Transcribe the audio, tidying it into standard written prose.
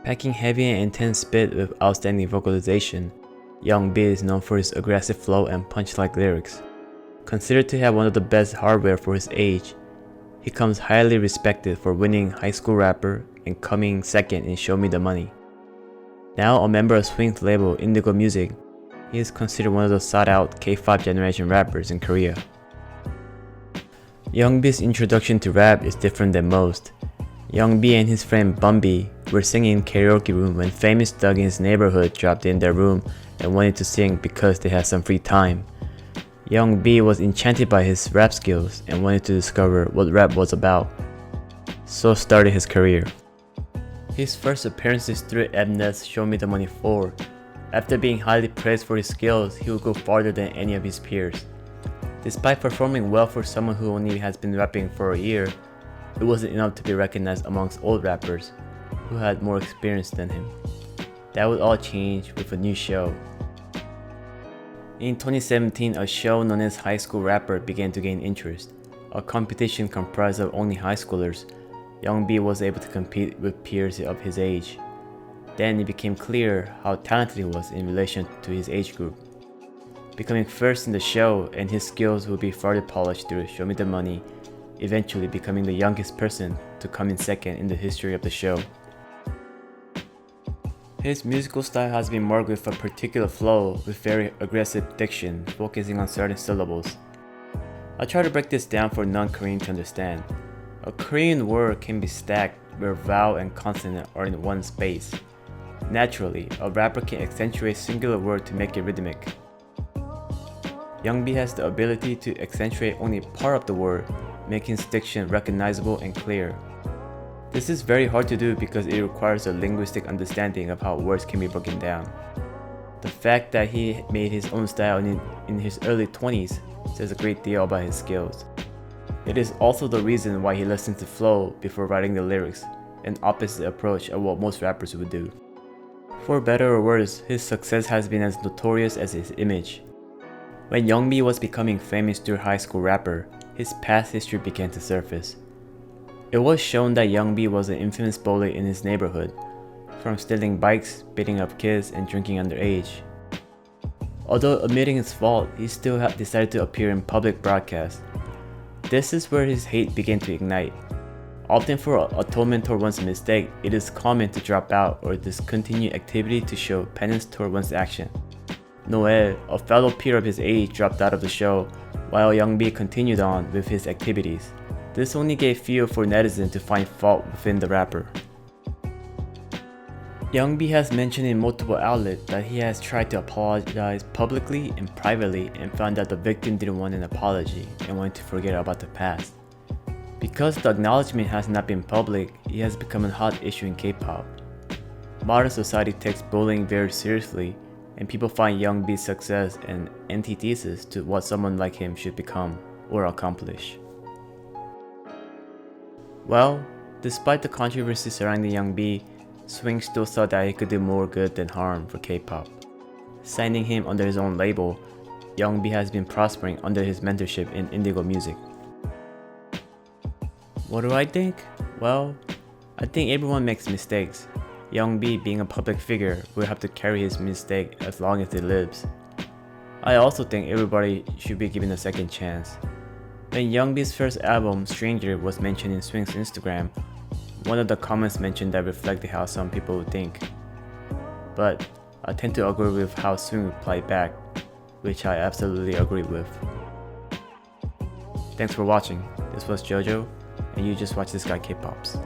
Packing heavy and intense spit with outstanding vocalization, Young B is known for his aggressive flow and punch-like lyrics. Considered to have one of the best hardware for his age, he comes highly respected for winning High School Rapper and coming second in Show Me the Money. Now a member of Swing's label Indigo Music, he is considered one of the sought-out K-pop generation rappers in Korea. Young B's introduction to rap is different than most. Young B and his friend Bumby were singing in karaoke room when famous thug in his neighborhood dropped in their room and wanted to sing because they had some free time. Young B was enchanted by his rap skills and wanted to discover what rap was about. So started his career. His first appearances through Mnet's Show Me the Money 4. After being highly praised for his skills, he would go farther than any of his peers. Despite performing well for someone who only has been rapping for a year, it wasn't enough to be recognized amongst old rappers who had more experience than him. That would all change with a new show. In 2017, a show known as High School Rapper began to gain interest. A competition comprised of only high schoolers, Young B was able to compete with peers of his age. Then it became clear how talented he was in relation to his age group. Becoming first in the show, and his skills will be further polished through Show Me the Money, eventually becoming the youngest person to come in second in the history of the show. His musical style has been marked with a particular flow with very aggressive diction, focusing on certain syllables. I'll try to break this down for non-Korean to understand. A Korean word can be stacked where vowel and consonant are in one space. Naturally, a rapper can accentuate a singular word to make it rhythmic. Young B has the ability to accentuate only part of the word, making his diction recognizable and clear. This is very hard to do because it requires a linguistic understanding of how words can be broken down. The fact that he made his own style in his early 20s says a great deal about his skills. It is also the reason why he listens to flow before writing the lyrics, an opposite approach of what most rappers would do. For better or worse, his success has been as notorious as his image. When Young B was becoming famous through High School Rapper, his past history began to surface. It was shown that Young B was an infamous bully in his neighborhood, from stealing bikes, beating up kids, and drinking underage. Although admitting his fault, he still decided to appear in public broadcasts. This is where his hate began to ignite. Often for atonement toward one's mistake, it is common to drop out or discontinue activity to show penance toward one's action. Noel, a fellow peer of his age, dropped out of the show, while Young B continued on with his activities. This only gave fuel for netizens to find fault within the rapper. Young B has mentioned in multiple outlets that he has tried to apologize publicly and privately and found that the victim didn't want an apology and wanted to forget about the past. Because the acknowledgement has not been public, it has become a hot issue in K-pop. Modern society takes bullying very seriously, and people find Young B's success an antithesis to what someone like him should become or accomplish. Well, despite the controversy surrounding Young B, Swing still thought that he could do more good than harm for K-pop. Signing him under his own label, Young B has been prospering under his mentorship in Indigo Music. What do I think? Well, I think everyone makes mistakes. Young B, being a public figure, will have to carry his mistake as long as he lives. I also think everybody should be given a second chance. When Young B's first album, Stranger, was mentioned in Swing's Instagram, one of the comments mentioned that reflected how some people would think. But I tend to agree with how Swing replied back, which I absolutely agree with. Thanks for watching. This was JoJo, and you just watched This Guy K-Pops.